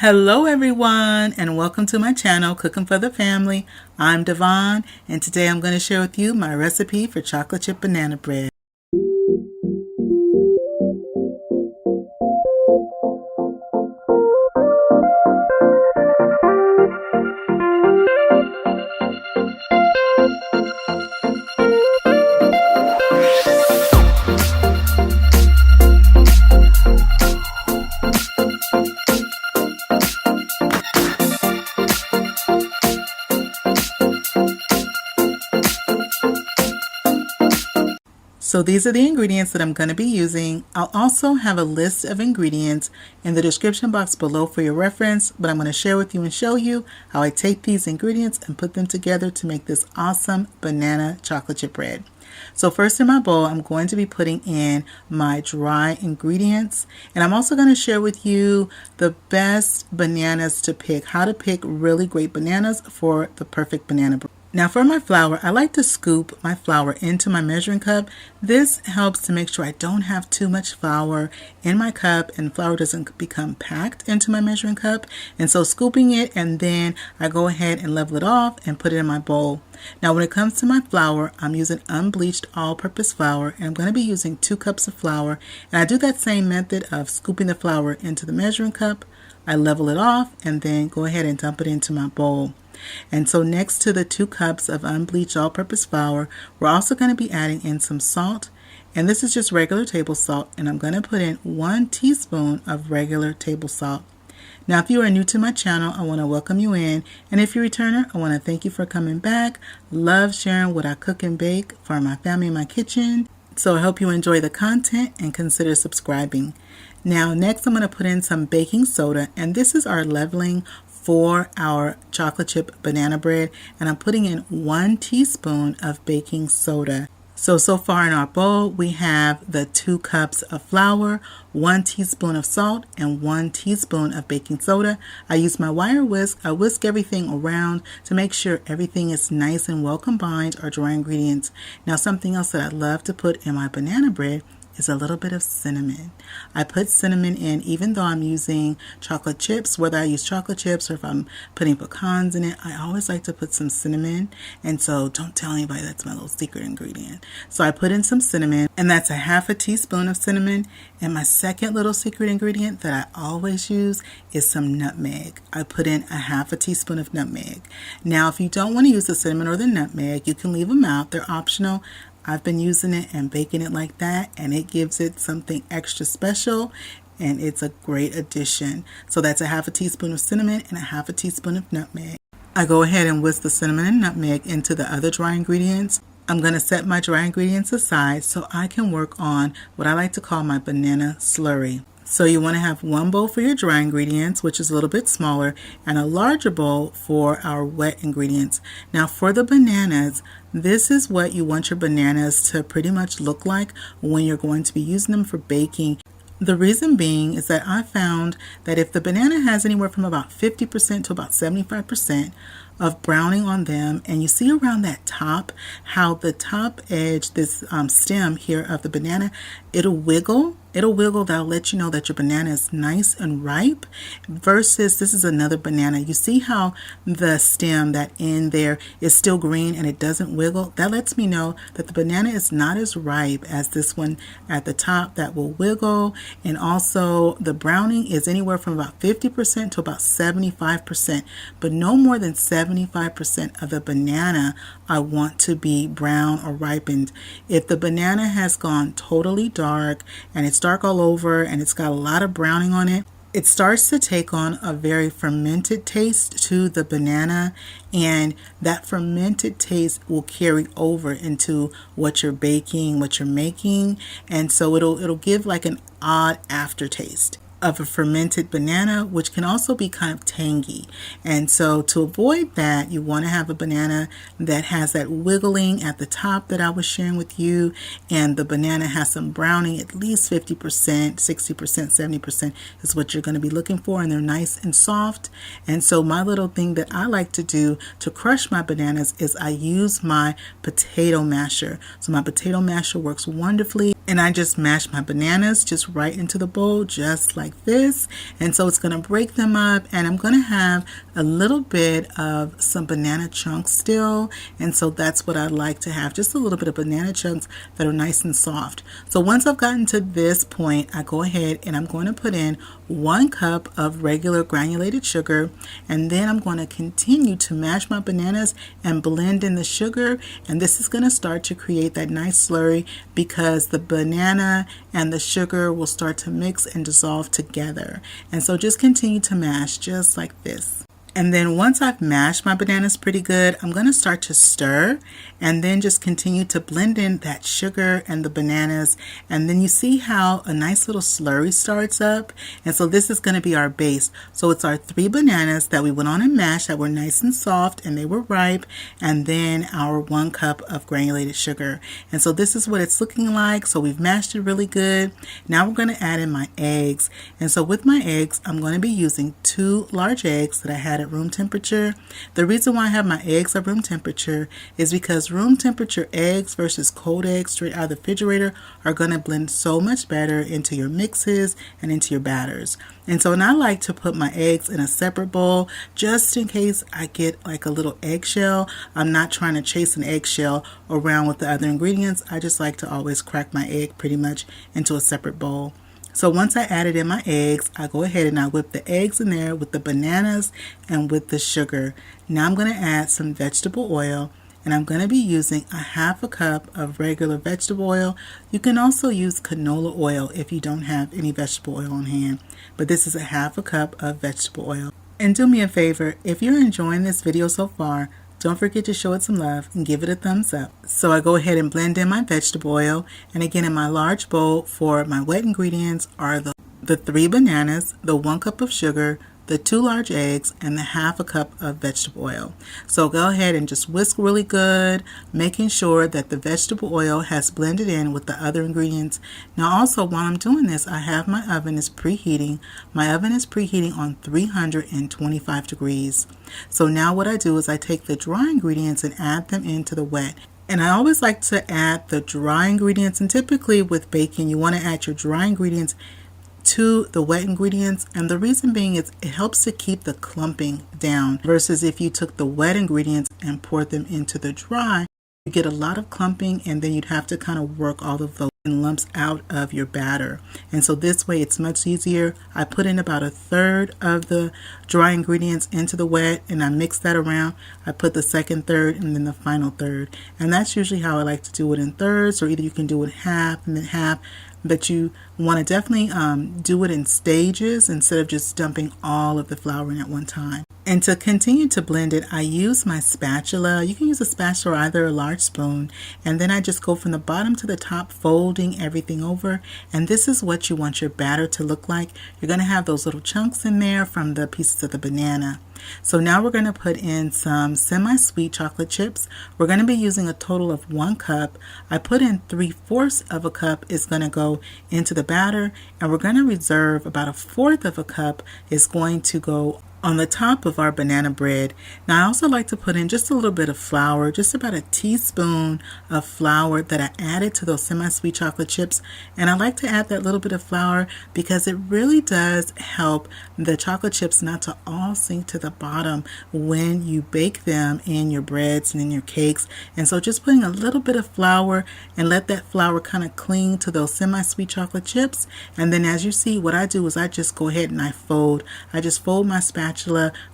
Hello everyone, and welcome to my channel Cooking for the Family. I'm Dyvonne, and today I'm going to share with you my recipe for chocolate chip banana bread. So these are the ingredients that I'm going to be using. I'll also have a list of ingredients in the description box below for your reference, but I'm going to share with you and show you how I take these ingredients and put them together to make this awesome banana chocolate chip bread. So first in my bowl, I'm going to be putting in my dry ingredients, and I'm also going to share with you the best bananas to pick, how to pick really great bananas for the perfect banana bread. Now for my flour, I like to scoop my flour into my measuring cup. This helps to make sure I don't have too much flour in my cup and flour doesn't become packed into my measuring cup. And so scooping it, and then I go ahead and level it off and put it in my bowl. Now when it comes to my flour, I'm using unbleached all-purpose flour, and I'm going to be using 2 cups of flour. And I do that same method of scooping the flour into the measuring cup. I level it off and then go ahead and dump it into my bowl. And so next to the 2 cups of unbleached all-purpose flour, we're also going to be adding in some salt. And this is just regular table salt, and I'm going to put in 1 teaspoon of regular table salt. Now if you are new to my channel, I want to welcome you in, and if you're a returner, I want to thank you for coming back. Love sharing what I cook and bake for my family in my kitchen. So I hope you enjoy the content and consider subscribing. Now next I'm going to put in some baking soda, and this is our leveling for our chocolate chip banana bread, and I'm putting in 1 teaspoon of baking soda. So far in our bowl we have the 2 cups of flour, 1 teaspoon of salt, and 1 teaspoon of baking soda. I use my wire whisk. I whisk everything around to make sure everything is nice and well combined, our dry ingredients. Now something else that I love to put in my banana bread is a little bit of cinnamon. I put cinnamon in even though I'm using chocolate chips. Whether I use chocolate chips or if I'm putting pecans in it, I always like to put some cinnamon, and so don't tell anybody that's my little secret ingredient. So I put in some cinnamon, and that's a 1/2 teaspoon of cinnamon. And my second little secret ingredient that I always use is some nutmeg. I put in a 1/2 teaspoon of nutmeg. Now if you don't want to use the cinnamon or the nutmeg, you can leave them out. They're optional. I've been using it and baking it like that, and it gives it something extra special, and it's a great addition. So that's a 1/2 teaspoon of cinnamon and a 1/2 teaspoon of nutmeg. I go ahead and whisk the cinnamon and nutmeg into the other dry ingredients. I'm going to set my dry ingredients aside so I can work on what I like to call my banana slurry. So you want to have 1 bowl for your dry ingredients, which is a little bit smaller, and a larger bowl for our wet ingredients. Now for the bananas, this is what you want your bananas to pretty much look like when you're going to be using them for baking. The reason being is that I found that if the banana has anywhere from about 50% to about 75% of browning on them, and you see around that top how the top edge, this stem here of the banana, it'll wiggle. That'll let you know that your banana is nice and ripe, versus this is another banana. You see how the stem, that end there, is still green and it doesn't wiggle? That lets me know that the banana is not as ripe as this one at the top that will wiggle. And also the browning is anywhere from about 50% to about 75%, but no more than 75% of the banana I want to be brown or ripened. If the banana has gone totally dark and it's dark all over and it's got a lot of browning on it, it starts to take on a very fermented taste to the banana, and that fermented taste will carry over into what you're baking, what you're making, and so it'll give like an odd aftertaste of a fermented banana, which can also be kind of tangy. And so to avoid that, you want to have a banana that has that wiggling at the top that I was sharing with you, and the banana has some browning, at least 50%, 60%, 70% is what you're going to be looking for, and they're nice and soft. And so my little thing that I like to do to crush my bananas is I use my potato masher. So my potato masher works wonderfully. And I just mashed my bananas just right into the bowl, just like this. And so it's going to break them up, and I'm going to have a little bit of some banana chunks still. And so that's what I like to have, just a little bit of banana chunks that are nice and soft. So once I've gotten to this point, I go ahead and I'm going to put in 1 cup of regular granulated sugar, and then I'm going to continue to mash my bananas and blend in the sugar. And this is going to start to create that nice slurry because the banana and the sugar will start to mix and dissolve together. And so just continue to mash just like this. And then once I've mashed my bananas pretty good, I'm going to start to stir and then just continue to blend in that sugar and the bananas. And then you see how a nice little slurry starts up. And so this is going to be our base. So it's our 3 bananas that we went on and mashed that were nice and soft and they were ripe. And then our 1 cup of granulated sugar. And so this is what it's looking like. So we've mashed it really good. Now we're going to add in my eggs. And so with my eggs, I'm going to be using 2 large eggs that I had at room temperature. The reason why I have my eggs at room temperature is because room temperature eggs versus cold eggs straight out of the refrigerator are going to blend so much better into your mixes and into your batters. And so I like to put my eggs in a separate bowl just in case I get like a little eggshell. I'm not trying to chase an eggshell around with the other ingredients. I just like to always crack my egg pretty much into a separate bowl. So once I added in my eggs, I go ahead and I whip the eggs in there with the bananas and with the sugar. Now I'm going to add some vegetable oil, and I'm going to be using a 1/2 cup of regular vegetable oil. You can also use canola oil if you don't have any vegetable oil on hand, but this is a 1/2 cup of vegetable oil. And do me a favor, if you're enjoying this video so far, don't forget to show it some love and give it a thumbs up. So I go ahead and blend in my vegetable oil. And again, in my large bowl for my wet ingredients are the 3 bananas, the 1 cup of sugar, the 2 large eggs, and the 1/2 cup of vegetable oil. So go ahead and just whisk really good, making sure that the vegetable oil has blended in with the other ingredients. Now also, while I'm doing this, I have my oven is preheating. My oven is preheating on 325 degrees. So now what I do is I take the dry ingredients and add them into the wet. And I always like to add the dry ingredients, and typically with baking you want to add your dry ingredients to the wet ingredients, and the reason being is it helps to keep the clumping down versus if you took the wet ingredients and poured them into the dry, you get a lot of clumping, and then you'd have to kind of work all of those lumps out of your batter. And so this way it's much easier. I put in about 1/3 of the dry ingredients into the wet, and I mix that around. I put the second third and then the final third, and that's usually how I like to do it, in thirds, or either you can do it half and then half. But you want to definitely do it in stages instead of just dumping all of the flour in at one time. And to continue to blend it, I use my spatula. You can use a spatula or either a large spoon. And then I just go from the bottom to the top, folding everything over. And this is what you want your batter to look like. You're going to have those little chunks in there from the pieces of the banana. So now we're going to put in some semi-sweet chocolate chips. We're going to be using a total of 1 cup. I put in 3/4 of a cup is going to go into the batter, and we're going to reserve about 1/4 of a cup is going to go on the top of our banana bread. Now I also like to put in just a little bit of flour, just about a teaspoon of flour that I added to those semi-sweet chocolate chips. And I like to add that little bit of flour because it really does help the chocolate chips not to all sink to the bottom when you bake them in your breads and in your cakes. And so just putting a little bit of flour and let that flour kind of cling to those semi-sweet chocolate chips. And then as you see, what I do is I just go ahead and I fold my spatula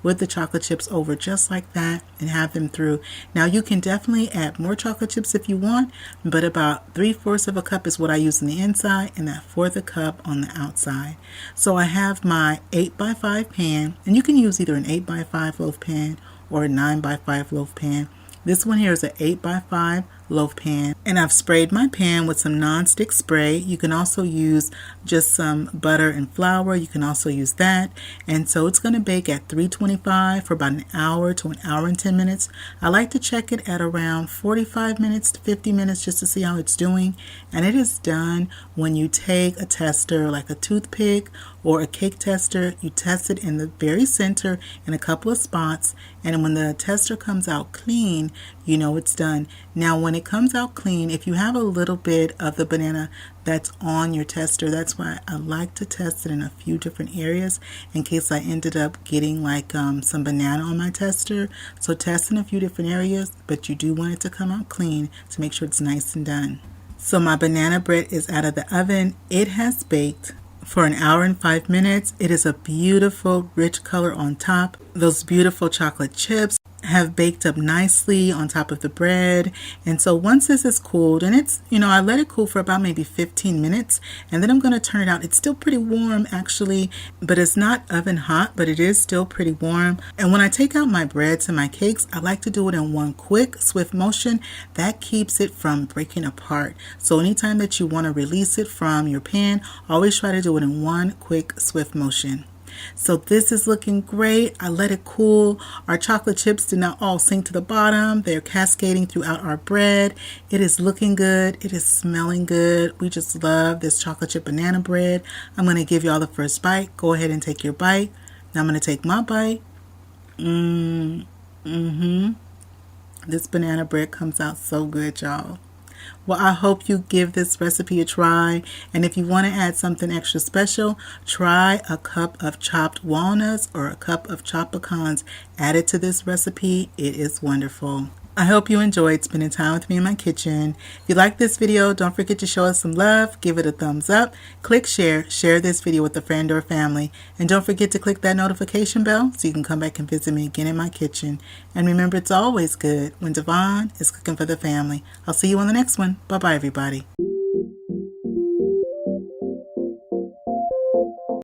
with the chocolate chips over just like that and have them through. Now you can definitely add more chocolate chips if you want, but about 3/4 of a cup is what I use on the inside and that 1/4 a cup on the outside. So I have my 8x5 pan, and you can use either an 8x5 loaf pan or a 9x5 loaf pan. This one here is an 8x5 loaf pan, and I've sprayed my pan with some non-stick spray. You can also use just some butter and flour. You can also use that. And so it's going to bake at 325 for about 1 hour to 1 hour and 10 minutes. I like to check it at around 45 minutes to 50 minutes just to see how it's doing. And it is done when you take a tester like a toothpick or a cake tester, you test it in the very center in a couple of spots, and when the tester comes out clean, you know it's done. Now when it comes out clean, if you have a little bit of the banana that's on your tester, that's why I like to test it in a few different areas in case I ended up getting like some banana on my tester. So test in a few different areas, but you do want it to come out clean to make sure it's nice and done. So my banana bread is out of the oven. It has baked for 1 hour and 5 minutes. It is a beautiful rich color on top. Those beautiful chocolate chips have baked up nicely on top of the bread. And so once this is cooled, and it's, I let it cool for about maybe 15 minutes, and then I'm going to turn it out. It's still pretty warm actually, but it's not oven hot, but it is still pretty warm. And when I take out my breads and my cakes, I like to do it in one quick, swift motion. That keeps it from breaking apart. So anytime that you want to release it from your pan, always try to do it in one quick, swift motion. So this is looking great. I let it cool. Our chocolate chips did not all sink to the bottom. They're cascading throughout our bread. It is looking good. It is smelling good. We just love this chocolate chip banana bread. I'm going to give y'all the first bite. Go ahead and take your bite. Now I'm going to take my bite. This banana bread comes out so good, y'all. Well, I hope you give this recipe a try, and if you want to add something extra special, try a cup of chopped walnuts or a cup of chopped pecans added to this recipe. It is wonderful. I hope you enjoyed spending time with me in my kitchen. If you like this video, don't forget to show us some love, give it a thumbs up, click share this video with a friend or family, and don't forget to click that notification bell so you can come back and visit me again in my kitchen. And remember, it's always good when Dyvonne is cooking for the family. I'll see you on the next one. Bye-bye, everybody.